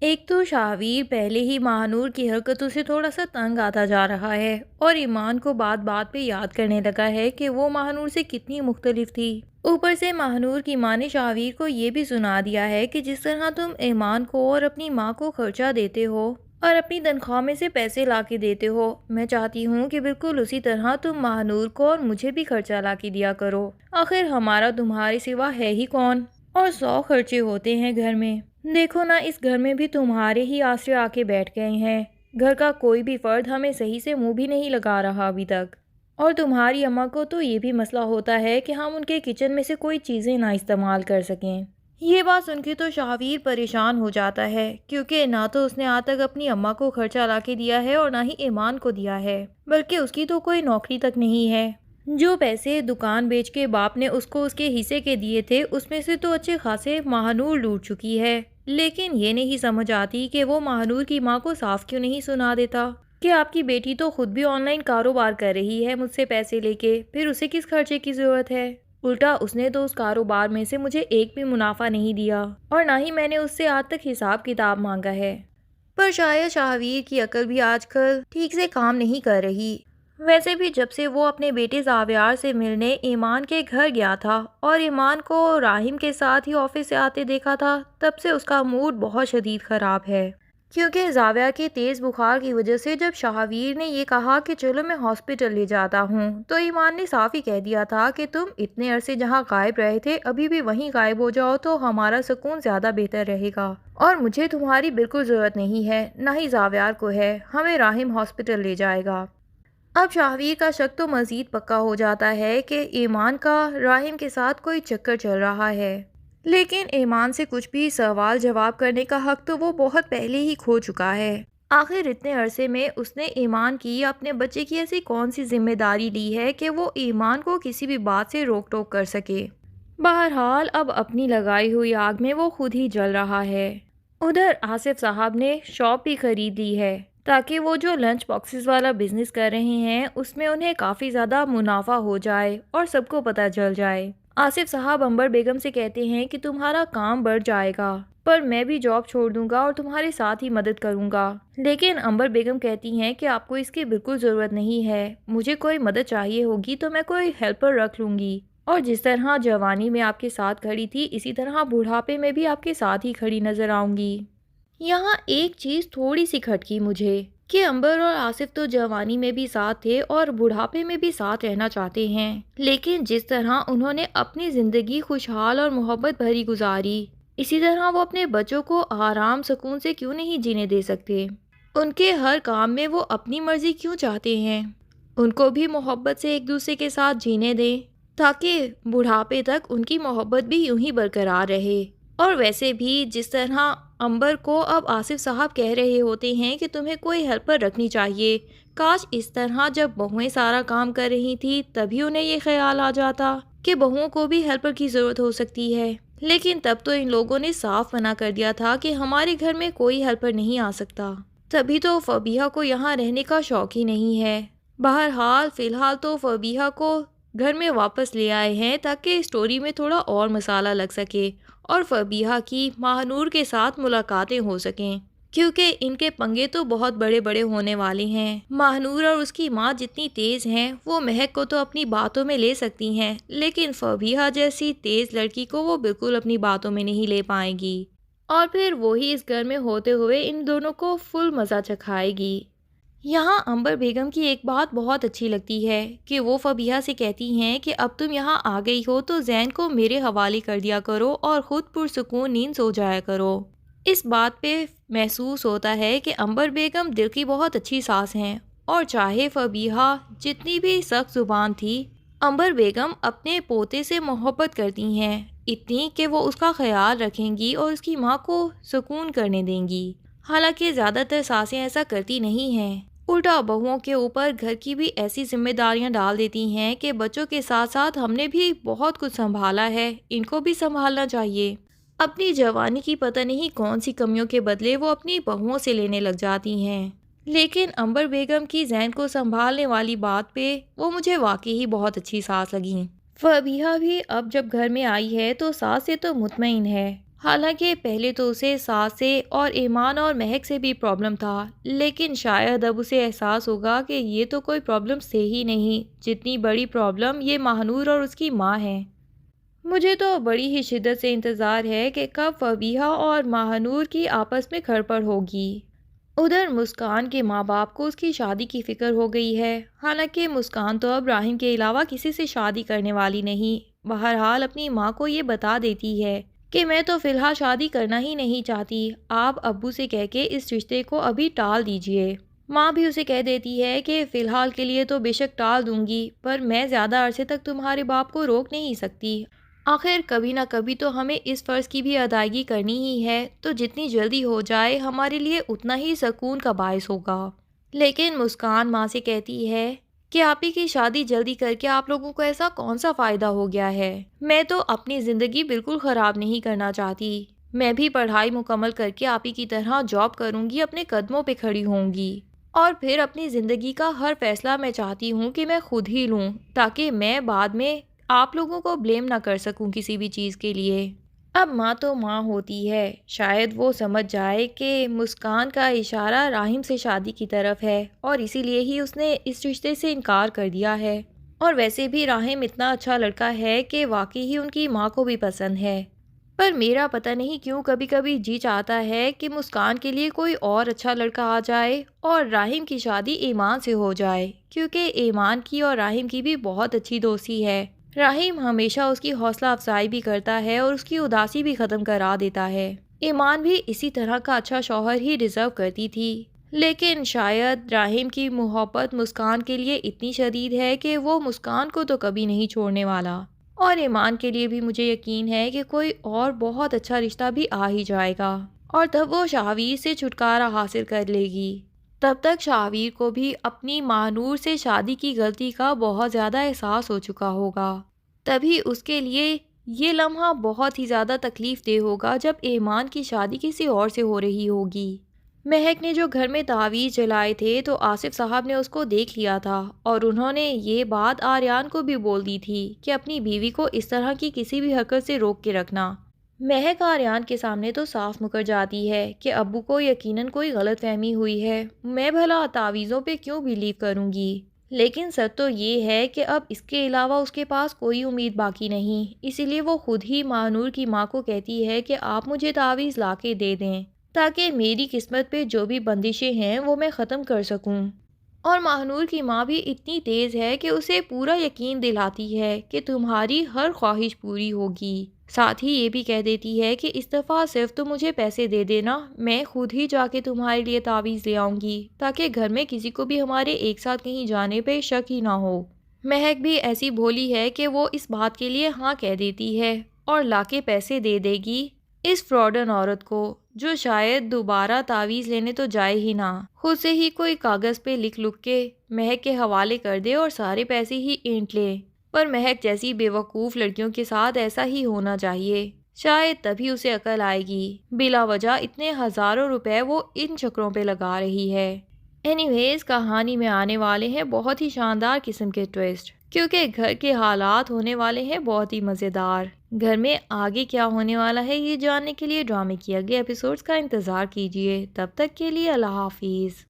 ایک تو شاہویر پہلے ہی ماہنور کی حرکتوں سے تھوڑا سا تنگ آتا جا رہا ہے اور ایمان کو بات بات پہ یاد کرنے لگا ہے کہ وہ ماہنور سے کتنی مختلف تھی۔ اوپر سے ماہنور کی ماں نے شاہویر کو یہ بھی سنا دیا ہے کہ جس طرح تم ایمان کو اور اپنی ماں کو خرچہ دیتے ہو اور اپنی تنخواہ میں سے پیسے لا کے دیتے ہو، میں چاہتی ہوں کہ بالکل اسی طرح تم ماہنور کو اور مجھے بھی خرچہ لا کے دیا کرو۔ آخر ہمارا تمہارے سوا ہے ہی کون، اور 100 خرچے ہوتے ہیں گھر میں۔ دیکھو نا، اس گھر میں بھی تمہارے ہی آسرے آ کے بیٹھ گئے ہیں۔ گھر کا کوئی بھی فرد ہمیں صحیح سے منہ بھی نہیں لگا رہا ابھی تک، اور تمہاری اماں کو تو یہ بھی مسئلہ ہوتا ہے کہ ہم ان کے کچن میں سے کوئی چیزیں نہ استعمال کر سکیں۔ یہ بات سن کے تو شاہویر پریشان ہو جاتا ہے، کیونکہ نہ تو اس نے آج تک اپنی اماں کو خرچہ لا کے دیا ہے اور نہ ہی ایمان کو دیا ہے، بلکہ اس کی تو کوئی نوکری تک نہیں ہے۔ جو پیسے دکان بیچ کے باپ نے اس کو اس کے حصے کے دیے تھے، اس میں سے تو اچھے خاصے ماہنور لوٹ چکی ہے، لیکن یہ نہیں سمجھ آتی کہ وہ ماہنور کی ماں کو صاف کیوں نہیں سنا دیتا کہ آپ کی بیٹی تو خود بھی آن لائن کاروبار کر رہی ہے مجھ سے پیسے لے کے، پھر اسے کس خرچے کی ضرورت ہے؟ الٹا اس نے تو اس کاروبار میں سے مجھے ایک بھی منافع نہیں دیا، اور نہ ہی میں نے اس سے آج تک حساب کتاب مانگا ہے۔ پر شاید شاہویر کی عقل بھی آج کل ٹھیک سے کام نہیں کر رہی۔ ویسے بھی جب سے وہ اپنے بیٹے زاویار سے ملنے ایمان کے گھر گیا تھا اور ایمان کو راہم کے ساتھ ہی آفس سے آتے دیکھا تھا، تب سے اس کا موڈ بہت شدید خراب ہے، کیونکہ زاویہ کے تیز بخار کی وجہ سے جب شاہویر نے یہ کہا کہ چلو میں ہاسپٹل لے جاتا ہوں، تو ایمان نے صاف ہی کہہ دیا تھا کہ تم اتنے عرصے جہاں غائب رہے تھے ابھی بھی وہیں غائب ہو جاؤ تو ہمارا سکون زیادہ بہتر رہے گا، اور مجھے تمہاری بالکل ضرورت نہیں ہے، نہ ہی زاویار کو ہے، ہمیں راہم ہاسپٹل لے جائے گا۔ اب شاہویر کا شک تو مزید پکا ہو جاتا ہے کہ ایمان کا راہم کے ساتھ کوئی چکر چل رہا ہے، لیکن ایمان سے کچھ بھی سوال جواب کرنے کا حق تو وہ بہت پہلے ہی کھو چکا ہے۔ آخر اتنے عرصے میں اس نے ایمان کی اپنے بچے کی ایسی کون سی ذمہ داری لی ہے کہ وہ ایمان کو کسی بھی بات سے روک ٹوک کر سکے؟ بہرحال اب اپنی لگائی ہوئی آگ میں وہ خود ہی جل رہا ہے۔ ادھر آصف صاحب نے شاپ بھی خرید لی ہے تاکہ وہ جو لنچ باکسز والا بزنس کر رہے ہیں اس میں انہیں کافی زیادہ منافع ہو جائے اور سب کو پتہ چل جائے۔ آصف صاحب عنبر بیگم سے کہتے ہیں کہ تمہارا کام بڑھ جائے گا، پر میں بھی جاب چھوڑ دوں گا اور تمہارے ساتھ ہی مدد کروں گا، لیکن عنبر بیگم کہتی ہیں کہ آپ کو اس کی بالکل ضرورت نہیں ہے، مجھے کوئی مدد چاہیے ہوگی تو میں کوئی ہیلپر رکھ لوں گی، اور جس طرح جوانی میں آپ کے ساتھ کھڑی تھی اسی طرح بڑھاپے میں بھی آپ کے ساتھ ہی کھڑی نظر آؤں گی۔ یہاں ایک چیز تھوڑی سی کھٹکی مجھے کہ عنبر اور آصف تو جوانی میں بھی ساتھ تھے اور بڑھاپے میں بھی ساتھ رہنا چاہتے ہیں، لیکن جس طرح انہوں نے اپنی زندگی خوشحال اور محبت بھری گزاری، اسی طرح وہ اپنے بچوں کو آرام سکون سے کیوں نہیں جینے دے سکتے؟ ان کے ہر کام میں وہ اپنی مرضی کیوں چاہتے ہیں؟ ان کو بھی محبت سے ایک دوسرے کے ساتھ جینے دیں تاکہ بڑھاپے تک ان کی محبت بھی یوں ہی برقرار رہے۔ اور ویسے بھی جس طرح عنبر کو اب آصف صاحب کہہ رہے ہوتے ہیں کہ تمہیں کوئی ہیلپر رکھنی چاہیے، کاش اس طرح جب بہویں سارا کام کر رہی تھی تبھی انہیں یہ خیال آ جاتا کہ بہوؤں کو بھی ہیلپر کی ضرورت ہو سکتی ہے، لیکن تب تو ان لوگوں نے صاف منع کر دیا تھا کہ ہمارے گھر میں کوئی ہیلپر نہیں آ سکتا، تبھی تو فبیہہ کو یہاں رہنے کا شوق ہی نہیں ہے۔ بہرحال فی الحال تو فبیہہ کو گھر میں واپس لے آئے ہیں تاکہ اسٹوری میں تھوڑا اور مسالہ لگ سکے اور فبیہہ کی ماہنور کے ساتھ ملاقاتیں ہو سکیں، کیونکہ ان کے پنگے تو بہت بڑے بڑے ہونے والے ہیں۔ ماہنور اور اس کی ماں جتنی تیز ہیں وہ مہک کو تو اپنی باتوں میں لے سکتی ہیں، لیکن فبیہہ جیسی تیز لڑکی کو وہ بالکل اپنی باتوں میں نہیں لے پائے گی، اور پھر وہی اس گھر میں ہوتے ہوئے ان دونوں کو فل مزہ چکھائے گی۔ یہاں عنبر بیگم کی ایک بات بہت اچھی لگتی ہے کہ وہ فبیہہ سے کہتی ہیں کہ اب تم یہاں آ گئی ہو تو زین کو میرے حوالے کر دیا کرو اور خود پرسکون نیند سو جایا کرو۔ اس بات پہ محسوس ہوتا ہے کہ عنبر بیگم دل کی بہت اچھی ساس ہیں، اور چاہے فبیہہ جتنی بھی سخت زبان تھی، عنبر بیگم اپنے پوتے سے محبت کرتی ہیں، اتنی کہ وہ اس کا خیال رکھیں گی اور اس کی ماں کو سکون کرنے دیں گی۔ حالانکہ زیادہ تر ساسیں ایسا کرتی نہیں ہیں، الٹا بہوؤں کے اوپر گھر کی بھی ایسی ذمہ داریاں ڈال دیتی ہیں کہ بچوں کے ساتھ ساتھ ہم نے بھی بہت کچھ سنبھالا ہے، ان کو بھی سنبھالنا چاہیے۔ اپنی جوانی کی پتہ نہیں کون سی کمیوں کے بدلے وہ اپنی بہوؤں سے لینے لگ جاتی ہیں، لیکن عنبر بیگم کی زین کو سنبھالنے والی بات پہ وہ مجھے واقعی بہت اچھی ساس لگیں۔ فبیہہ بھی اب جب گھر میں آئی ہے تو ساس سے تو مطمئن ہے، حالانکہ پہلے تو اسے ساس سے اور ایمان اور مہک سے بھی پرابلم تھا، لیکن شاید اب اسے احساس ہوگا کہ یہ تو کوئی پرابلم سے ہی نہیں جتنی بڑی پرابلم یہ ماہنور اور اس کی ماں ہے۔ مجھے تو بڑی ہی شدت سے انتظار ہے کہ کب فبیہہ اور ماہنور کی آپس میں گھر پر ہوگی۔ ادھر مسکان کے ماں باپ کو اس کی شادی کی فکر ہو گئی ہے، حالانکہ مسکان تو اب راحم کے علاوہ کسی سے شادی کرنے والی نہیں۔ بہرحال اپنی ماں کو یہ بتا دیتی ہے کہ میں تو فی الحال شادی کرنا ہی نہیں چاہتی، آپ ابو سے کہہ کے اس رشتے کو ابھی ٹال دیجیے۔ ماں بھی اسے کہہ دیتی ہے کہ فی الحال کے لیے تو بے شک ٹال دوں گی، پر میں زیادہ عرصے تک تمہارے باپ کو روک نہیں سکتی۔ آخر کبھی نہ کبھی تو ہمیں اس فرض کی بھی ادائیگی کرنی ہی ہے، تو جتنی جلدی ہو جائے ہمارے لیے اتنا ہی سکون کا باعث ہوگا۔ لیکن مسکان ماں سے کہتی ہے کہ آپ ہی کی شادی جلدی کر کے آپ لوگوں کو ایسا کون سا فائدہ ہو گیا ہے؟ میں تو اپنی زندگی بالکل خراب نہیں کرنا چاہتی، میں بھی پڑھائی مکمل کر کے آپ ہی کی طرح جاب کروں گی، اپنے قدموں پہ کھڑی ہوں گی، اور پھر اپنی زندگی کا ہر فیصلہ میں چاہتی ہوں کہ میں خود ہی لوں، تاکہ میں بعد میں آپ لوگوں کو بلیم نہ کر سکوں کسی بھی چیز کے لیے۔ اب ماں تو ماں ہوتی ہے، شاید وہ سمجھ جائے کہ مسکان کا اشارہ راحم سے شادی کی طرف ہے اور اسی لیے ہی اس نے اس رشتے سے انکار کر دیا ہے، اور ویسے بھی راحم اتنا اچھا لڑکا ہے کہ واقعی ہی ان کی ماں کو بھی پسند ہے۔ پر میرا پتہ نہیں کیوں کبھی کبھی جی چاہتا ہے کہ مسکان کے لیے کوئی اور اچھا لڑکا آ جائے اور راحم کی شادی ایمان سے ہو جائے، کیونکہ ایمان کی اور راحم کی بھی بہت اچھی دوستی ہے۔ راحم ہمیشہ اس کی حوصلہ افزائی بھی کرتا ہے اور اس کی اداسی بھی ختم کرا دیتا ہے۔ ایمان بھی اسی طرح کا اچھا شوہر ہی ڈیزرو کرتی تھی، لیکن شاید راحم کی محبت مسکان کے لیے اتنی شدید ہے کہ وہ مسکان کو تو کبھی نہیں چھوڑنے والا، اور ایمان کے لیے بھی مجھے یقین ہے کہ کوئی اور بہت اچھا رشتہ بھی آ ہی جائے گا، اور تب وہ شاہویر سے چھٹکارا حاصل کر لے گی۔ تب تک شاہویر کو بھی اپنی ماہنور سے شادی کی غلطی کا بہت زیادہ احساس ہو چکا ہوگا، تبھی اس کے لیے یہ لمحہ بہت ہی زیادہ تکلیف دہ ہوگا جب ایمان کی شادی کسی اور سے ہو رہی ہوگی۔ مہک نے جو گھر میں تعویذ جلائے تھے تو آصف صاحب نے اس کو دیکھ لیا تھا، اور انہوں نے یہ بات آریان کو بھی بول دی تھی کہ اپنی بیوی کو اس طرح کی کسی بھی حرکت سے روک کے رکھنا۔ مہک آریان کے سامنے تو صاف مکر جاتی ہے کہ ابو کو یقیناً کوئی غلط فہمی ہوئی ہے، میں بھلا تعویذوں پہ کیوں بلیو کروں گی؟ لیکن سچ تو یہ ہے کہ اب اس کے علاوہ اس کے پاس کوئی امید باقی نہیں، اسی لیے وہ خود ہی ماہنور کی ماں کو کہتی ہے کہ آپ مجھے تعویذ لا کے دے دیں تاکہ میری قسمت پہ جو بھی بندشیں ہیں وہ میں ختم کر سکوں۔ اور ماہنور کی ماں بھی اتنی تیز ہے کہ اسے پورا یقین دلاتی ہے کہ تمہاری ہر خواہش پوری ہوگی، ساتھ ہی یہ بھی کہہ دیتی ہے کہ اس دفعہ صرف تم مجھے پیسے دے دینا، میں خود ہی جا کے تمہارے لیے تعویذ لے آؤں گی تاکہ گھر میں کسی کو بھی ہمارے ایک ساتھ کہیں جانے پہ شک ہی نہ ہو۔ مہک بھی ایسی بھولی ہے کہ وہ اس بات کے لیے ہاں کہہ دیتی ہے اور لا کے پیسے دے دے گی اس فراڈن عورت کو، جو شاید دوبارہ تعویذ لینے تو جائے ہی نہ، خود سے ہی کوئی کاغذ پہ لکھ کے مہک کے حوالے کر دے اور سارے پیسے ہی اینٹ لے۔ پر مہک جیسی بے وقوف لڑکیوں کے ساتھ ایسا ہی ہونا چاہیے، شاید تبھی اسے عقل آئے گی، بلا وجہ اتنے ہزاروں روپے وہ ان چکروں پہ لگا رہی ہے۔ اینی ویز کہانی میں آنے والے ہیں بہت ہی شاندار قسم کے ٹویسٹ، کیونکہ گھر کے حالات ہونے والے ہیں بہت ہی مزیدار۔ گھر میں آگے کیا ہونے والا ہے یہ جاننے کے لیے ڈرامے کی اگلے ایپیسوڈز کا انتظار کیجیے۔ تب تک کے لیے اللہ حافظ۔